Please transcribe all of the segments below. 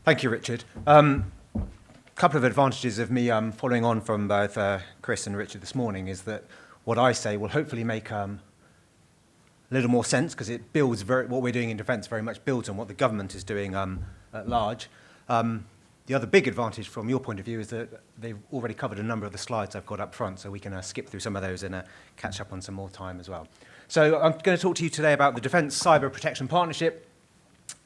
Thank you, Richard. A couple of advantages of me following on from both Chris and Richard this morning is that what I say will hopefully make a little more sense, because it builds what we're doing in defence very much builds on what the government is doing at large. The other big advantage from your point of view is that they've already covered a number of the slides I've got up front, so we can skip through some of those and catch up on some more time as well. So I'm going to talk to you today about the Defence Cyber Protection Partnership.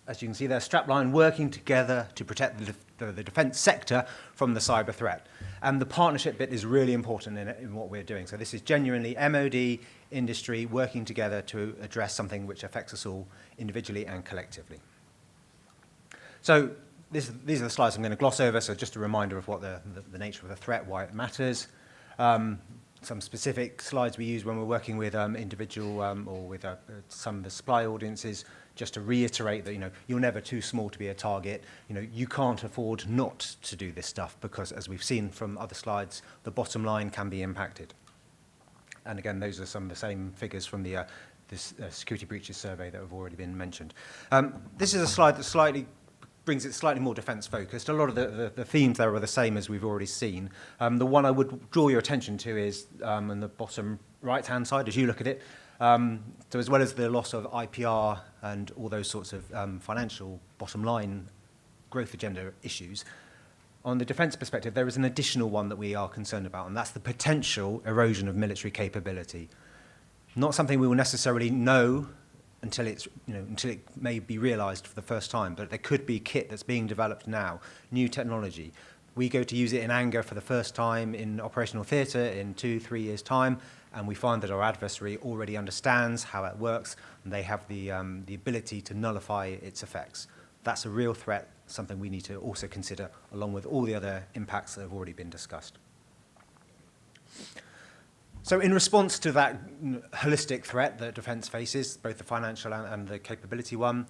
As you can see there, strapline working together to protect the defence sector from the cyber threat. And the partnership bit is really important in what we're doing. So this is genuinely MOD, industry, working together to address something which affects us all individually and collectively. So these are the slides I'm going to gloss over, so just a reminder of what the nature of the threat, why it matters. Some specific slides we use when we're working with individual or with some of the supply audiences, just to reiterate that you're never too small to be a target. You can't afford not to do this stuff, because as we've seen from other slides, the bottom line can be impacted. And again, those are some of the same figures from this security breaches survey that have already been mentioned. This is a slide that brings it slightly more defence focused. A lot of the themes there are the same as we've already seen. The one I would draw your attention to is on the bottom right-hand side as you look at it. So as well as the loss of IPR and all those sorts of financial bottom line growth agenda issues, on the defence perspective, there is an additional one that we are concerned about, and that's the potential erosion of military capability. Not something we will necessarily know until it may be realised for the first time, but there could be kit that's being developed now, new technology. We go to use it in anger for the first time in operational theatre in 2-3 years' time, and we find that our adversary already understands how it works, and they have the ability to nullify its effects. That's a real threat, something we need to also consider, along with all the other impacts that have already been discussed. So in response to that holistic threat that defence faces, both the financial and the capability one,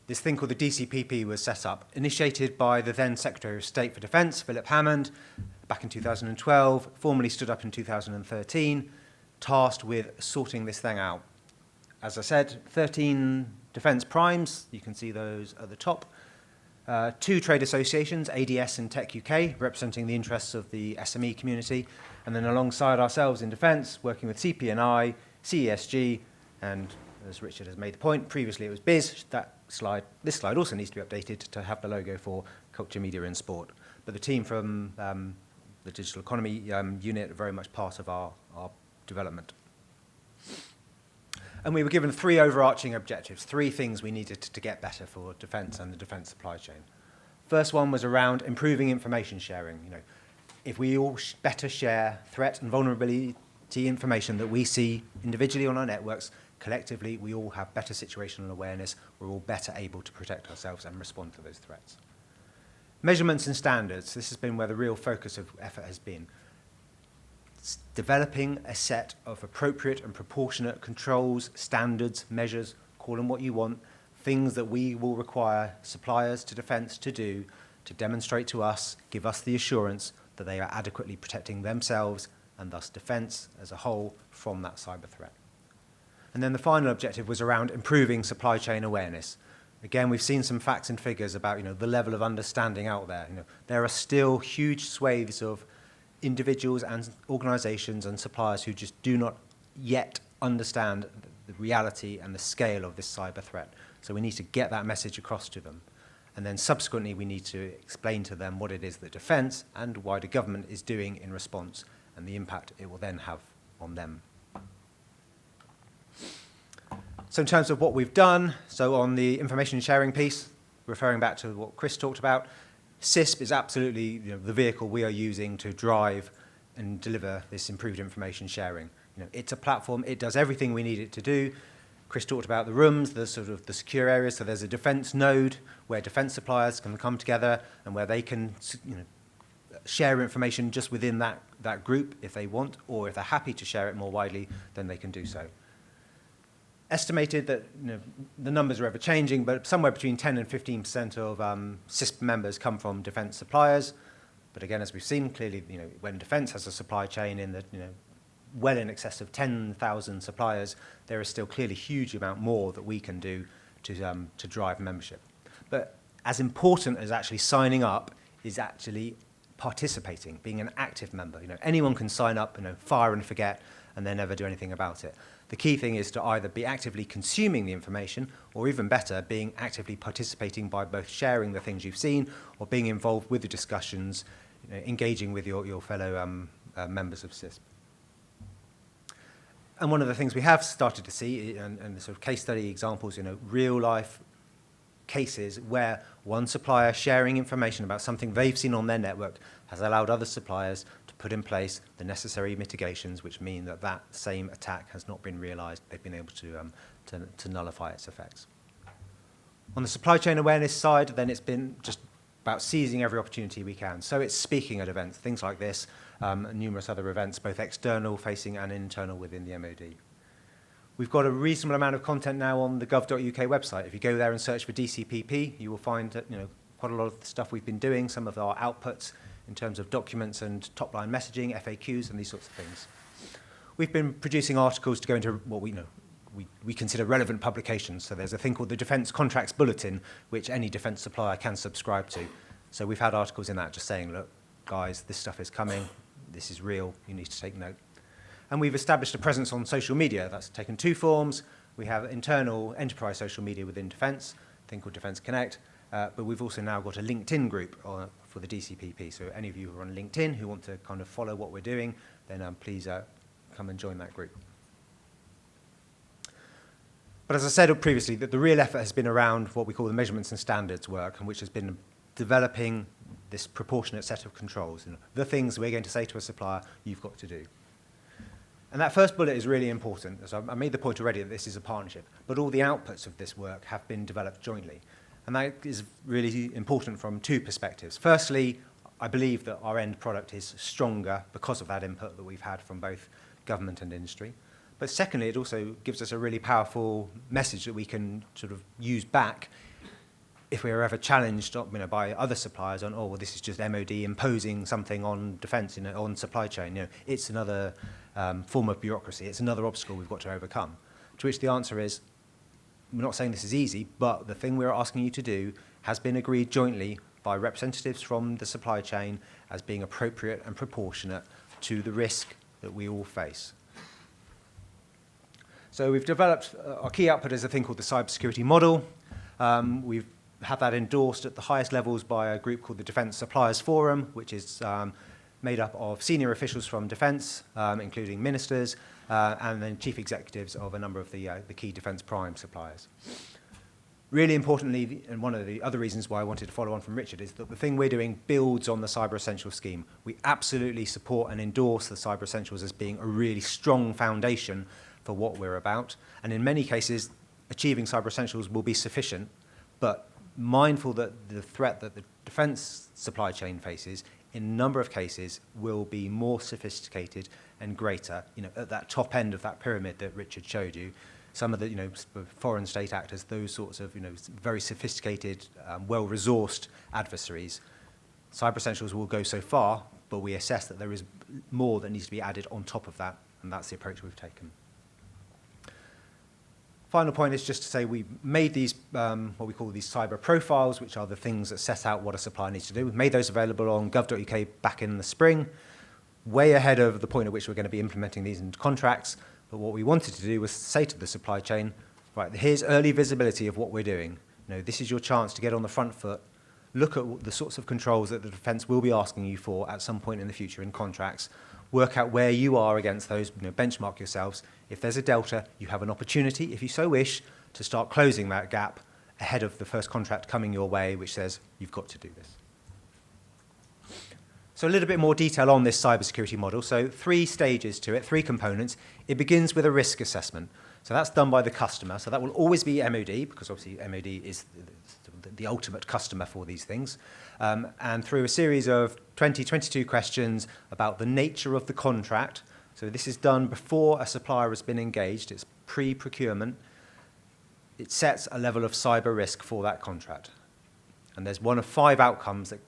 this thing called the DCPP was set up, initiated by the then Secretary of State for Defence, Philip Hammond, back in 2012, formally stood up in 2013, tasked with sorting this thing out. As I said, 13 defence primes, you can see those at the top, 2 trade associations, ADS and Tech UK, representing the interests of the SME community, and then alongside ourselves in defence, working with CP&I, CESG, and as Richard has made the point, previously it was BIS. This slide also needs to be updated to have the logo for Culture, Media and Sport. But the team from the Digital Economy unit are very much part of our development. And we were given 3 overarching objectives, 3 things we needed to get better for defence and the defence supply chain. First one was around improving information sharing. If we all better share threat and vulnerability information that we see individually on our networks, collectively we all have better situational awareness, we're all better able to protect ourselves and respond to those threats. Measurements and standards, this has been where the real focus of effort has been. It's developing a set of appropriate and proportionate controls, standards, measures, call them what you want, things that we will require suppliers to defence to do to demonstrate to us, give us the assurance that they are adequately protecting themselves and thus defence as a whole from that cyber threat. And then the final objective was around improving supply chain awareness. Again, we've seen some facts and figures about the level of understanding out there. There are still huge swathes of individuals and organisations and suppliers who just do not yet understand the reality and the scale of this cyber threat. So we need to get that message across to them. And then subsequently, we need to explain to them what it is that defence and wider government is doing in response and the impact it will then have on them. So in terms of what we've done, so on the information sharing piece, referring back to what Chris talked about, CISP is absolutely the vehicle we are using to drive and deliver this improved information sharing. It's a platform, it does everything we need it to do. Chris talked about the rooms, the secure areas. So there's a defence node where defence suppliers can come together and where they can share information just within that group if they want, or if they're happy to share it more widely, then they can do so. Estimated that the numbers are ever changing, but somewhere between 10 and 15% of CISP members come from defence suppliers. But again, as we've seen clearly, when defence has a supply chain in the well in excess of 10,000 suppliers, there is still clearly a huge amount more that we can do to drive membership. But as important as actually signing up is actually participating, being an active member. Anyone can sign up, fire and forget, and then never do anything about it. The key thing is to either be actively consuming the information, or even better, being actively participating by both sharing the things you've seen or being involved with the discussions, engaging with your fellow members of CISP. And one of the things we have started to see, and the sort of case study examples, real life cases where one supplier sharing information about something they've seen on their network has allowed other suppliers to put in place the necessary mitigations, which mean that that same attack has not been realized. They've been able to nullify its effects. On the supply chain awareness side, then it's been just about seizing every opportunity we can. So it's speaking at events, things like this, and numerous other events, both external facing and internal within the MOD. We've got a reasonable amount of content now on the gov.uk website. If you go there and search for DCPP, you will find that, quite a lot of the stuff we've been doing, some of our outputs in terms of documents and top-line messaging, FAQs, and these sorts of things. We've been producing articles to go into what we consider relevant publications. So there's a thing called the Defence Contracts Bulletin, which any defence supplier can subscribe to. So we've had articles in that just saying, look, guys, this stuff is coming, this is real, you need to take note. And we've established a presence on social media. That's taken two forms. We have internal enterprise social media within Defence, a thing called Defence Connect, but we've also now got a LinkedIn group for the DCPP. So any of you who are on LinkedIn who want to kind of follow what we're doing, then please come and join that group. But as I said previously, that the real effort has been around what we call the measurements and standards work, and which has been developing this proportionate set of controls. The things we're going to say to a supplier, you've got to do. And that first bullet is really important. So I made the point already that this is a partnership, but all the outputs of this work have been developed jointly. And that is really important from two perspectives. Firstly, I believe that our end product is stronger because of that input that we've had from both government and industry. But secondly, it also gives us a really powerful message that we can sort of use back if we are ever challenged by other suppliers on, oh, well, this is just MOD imposing something on defence, on supply chain. It's another form of bureaucracy. It's another obstacle we've got to overcome. To which the answer is, we're not saying this is easy, but the thing we're asking you to do has been agreed jointly by representatives from the supply chain as being appropriate and proportionate to the risk that we all face. So we've developed, our key output is a thing called the cybersecurity model. We've had that endorsed at the highest levels by a group called the Defence Suppliers Forum, which is made up of senior officials from Defence, including ministers, and then chief executives of a number of the key defence prime suppliers. Really importantly, and one of the other reasons why I wanted to follow on from Richard, is that the thing we're doing builds on the Cyber Essentials scheme. We absolutely support and endorse the Cyber Essentials as being a really strong foundation for what we're about. And in many cases, achieving Cyber Essentials will be sufficient, but mindful that the threat that the defence supply chain faces in a number of cases will be more sophisticated and greater, at that top end of that pyramid that Richard showed you. Some of the, foreign state actors, those sorts of, very sophisticated, well-resourced adversaries. Cyber Essentials will go so far, but we assess that there is more that needs to be added on top of that, and that's the approach we've taken. Final point is just to say we made these, what we call these cyber profiles, which are the things that set out what a supplier needs to do. We've made those available on gov.uk back in the spring, way ahead of the point at which we're going to be implementing these into contracts. But what we wanted to do was say to the supply chain, right, here's early visibility of what we're doing. This is your chance to get on the front foot, look at the sorts of controls that the defence will be asking you for at some point in the future in contracts, work out where you are against those, benchmark yourselves. If there's a delta, you have an opportunity, if you so wish, to start closing that gap ahead of the first contract coming your way, which says you've got to do this. So a little bit more detail on this cybersecurity model. So 3 stages to it, 3 components. It begins with a risk assessment. So that's done by the customer. So that will always be MOD, because obviously MOD is the ultimate customer for these things. And through a series of 22 questions about the nature of the contract. So this is done before a supplier has been engaged. It's pre-procurement. It sets a level of cyber risk for that contract. And there's one of 5 outcomes that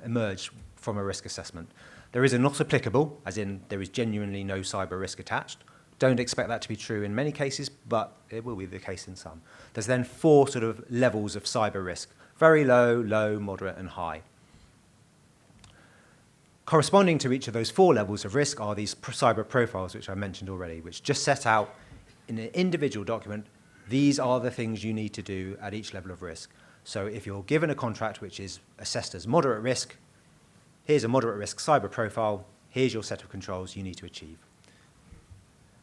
emerge from a risk assessment. There is a not applicable, as in there is genuinely no cyber risk attached. Don't expect that to be true in many cases, but it will be the case in some. There's then 4 sort of levels of cyber risk. very low, low, moderate, and high. Corresponding to each of those 4 levels of risk are these cyber profiles, which I mentioned already, which just set out in an individual document, these are the things you need to do at each level of risk. So if you're given a contract which is assessed as moderate risk, here's a moderate risk cyber profile, here's your set of controls you need to achieve.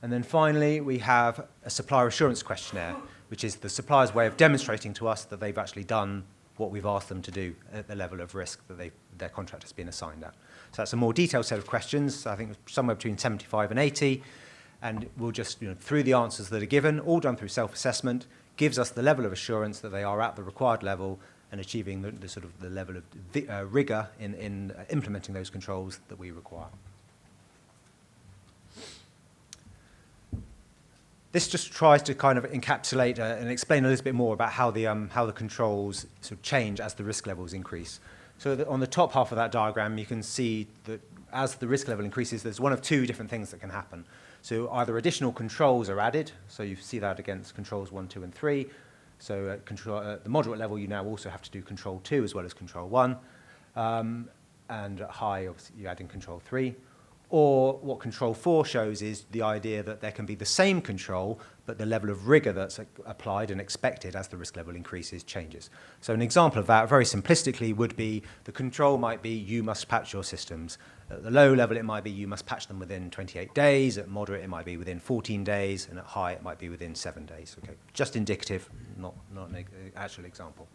And then finally, we have a supplier assurance questionnaire, which is the supplier's way of demonstrating to us that they've actually done what we've asked them to do at the level of risk that their contract has been assigned at. So that's a more detailed set of questions, I think somewhere between 75 and 80, and we'll just, through the answers that are given, all done through self-assessment, gives us the level of assurance that they are at the required level and achieving the level of rigor in implementing those controls that we require. This just tries to kind of encapsulate and explain a little bit more about how the controls sort of change as the risk levels increase. So on the top half of that diagram, you can see that as the risk level increases, there's one of 2 different things that can happen. So either additional controls are added, so you see that against controls 1, 2, and 3. So at the moderate level, you now also have to do control 2 as well as control 1. And at high, obviously, you add in control 3. Or what control 4 shows is the idea that there can be the same control, but the level of rigor that's applied and expected as the risk level increases changes. So an example of that, very simplistically, would be the control might be you must patch your systems. At the low level, it might be you must patch them within 28 days. At moderate, it might be within 14 days. And at high, it might be within 7 days. Okay, just indicative, not an actual example.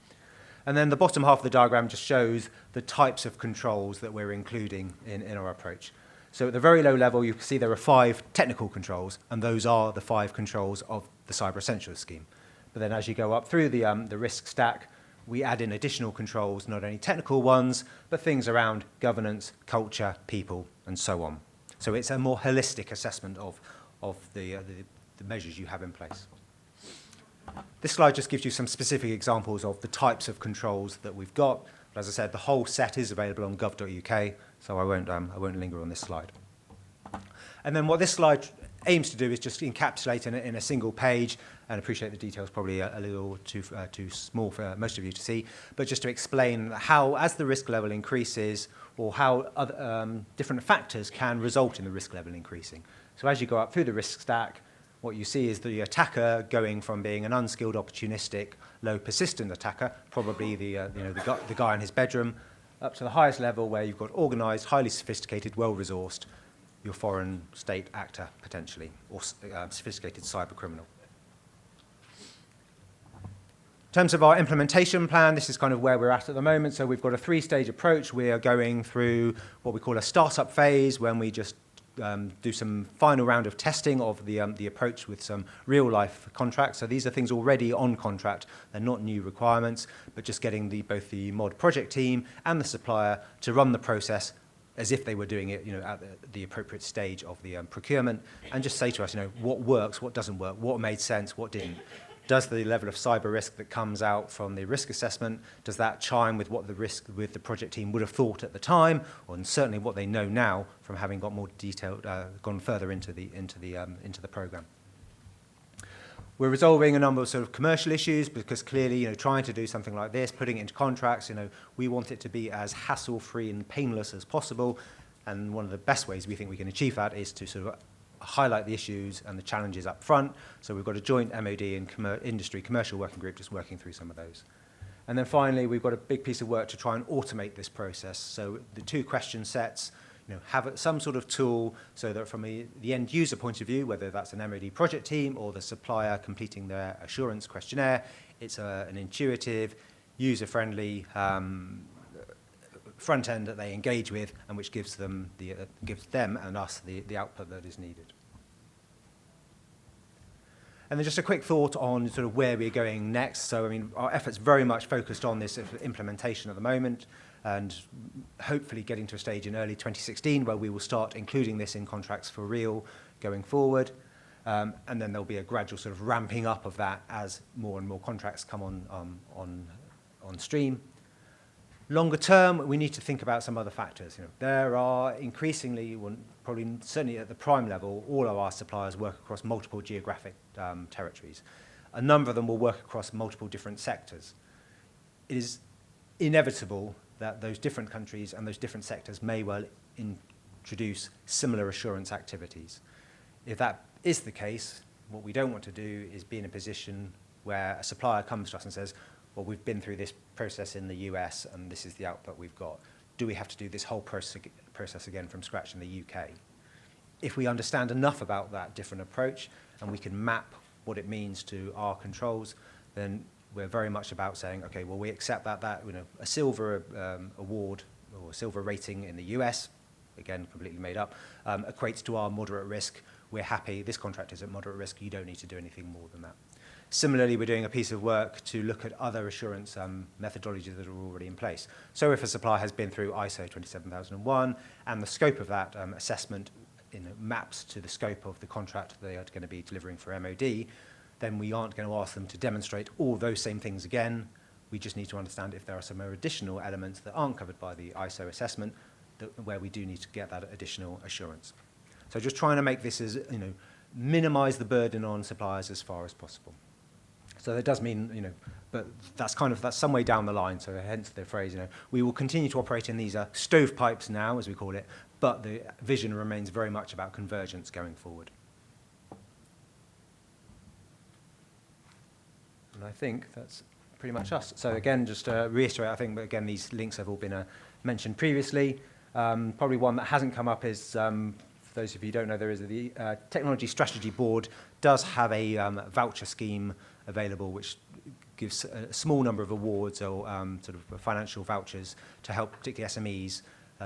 And then the bottom half of the diagram just shows the types of controls that we're including in our approach. So at the very low level, you can see there are 5 technical controls, and those are the 5 controls of the Cyber Essentials scheme. But then as you go up through the risk stack, we add in additional controls, not only technical ones, but things around governance, culture, people, and so on. So it's a more holistic assessment of the measures you have in place. This slide just gives you some specific examples of the types of controls that we've got. But as I said, the whole set is available on gov.uk, so I won't linger on this slide. And then what this slide aims to do is just encapsulate in a single page, and I appreciate the details probably a little too small for most of you to see, but just to explain how, as the risk level increases, or how other, different factors can result in the risk level increasing. So as you go up through the risk stack, what you see is the attacker going from being an unskilled, opportunistic, low persistent attacker, probably the guy in his bedroom, up to the highest level where you've got organized, highly sophisticated, well-resourced, your foreign state actor, potentially, or sophisticated cyber criminal. In terms of our implementation plan, this is kind of where we're at the moment. So we've got a 3-stage approach. We are going through what we call a startup phase, when we just do some final round of testing of the approach with some real-life contracts. So these are things already on contract. They're not new requirements, but just getting both the mod project team and the supplier to run the process as if they were doing it, at the appropriate stage of the procurement, and just say to us, what works, what doesn't work, what made sense, what didn't. Does the level of cyber risk that comes out from the risk assessment, does that chime with what the risk with the project team would have thought at the time, or certainly what they know now from having got more detailed, gone further into the program? We're resolving a number of sort of commercial issues, because clearly, trying to do something like this, putting it into contracts, we want it to be as hassle-free and painless as possible. And one of the best ways we think we can achieve that is to sort of highlight the issues and the challenges up front. So we've got a joint MOD and industry commercial working group just working through some of those. And then finally, we've got a big piece of work to try and automate this process. So the 2 question sets, have some sort of tool so that from the end user point of view, whether that's an MOD project team or the supplier completing their assurance questionnaire, it's an intuitive, user-friendly front end that they engage with, and which gives them and us the output that is needed. And then just a quick thought on sort of where we're going next. So, our efforts very much focused on this implementation at the moment, and hopefully getting to a stage in early 2016 where we will start including this in contracts for real going forward. And then there'll be a gradual sort of ramping up of that as more and more contracts come on stream. Longer term, we need to think about some other factors. There are increasingly, probably certainly at the prime level, all of our suppliers work across multiple geographic territories. A number of them will work across multiple different sectors. It is inevitable that those different countries and those different sectors may well introduce similar assurance activities. If that is the case, what we don't want to do is be in a position where a supplier comes to us and says, well, we've been through this process in the US and this is the output we've got. Do we have to do this whole process again from scratch in the UK? If we understand enough about that different approach and we can map what it means to our controls, then we're very much about saying, okay, well, we accept that a silver award or a silver rating in the US, again, completely made up, equates to our moderate risk. We're happy, this contract is at moderate risk, you don't need to do anything more than that. Similarly, we're doing a piece of work to look at other assurance methodologies that are already in place. So if a supplier has been through ISO 27001 and the scope of that assessment maps to the scope of the contract they are going to be delivering for MOD, then we aren't going to ask them to demonstrate all those same things again. We just need to understand if there are some additional elements that aren't covered by the ISO assessment where we do need to get that additional assurance. So just trying to make this as, minimize the burden on suppliers as far as possible. So that does mean, but that's some way down the line, so hence the phrase, we will continue to operate in these stovepipes now, as we call it, but the vision remains very much about convergence going forward. And I think that's pretty much us. So again, just to reiterate, I think, again, these links have all been mentioned previously. Probably one that hasn't come up is, for those of you who don't know, there is the Technology Strategy Board does have a voucher scheme available, which gives a small number of awards or sort of financial vouchers to help particularly SMEs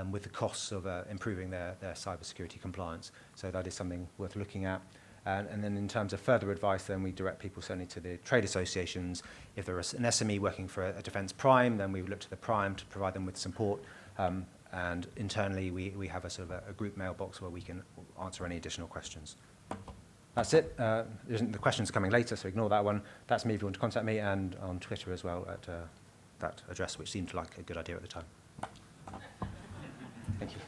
with the costs of improving their cybersecurity compliance. So that is something worth looking at. And then in terms of further advice, then we direct people certainly to the trade associations. If there is an SME working for a defence prime, then we would look to the prime to provide them with support. And internally, we have a sort of a group mailbox where we can answer any additional questions. That's it. The questions coming later, so ignore that one. That's me if you want to contact me, and on Twitter as well at that address, which seemed like a good idea at the time. Thank you.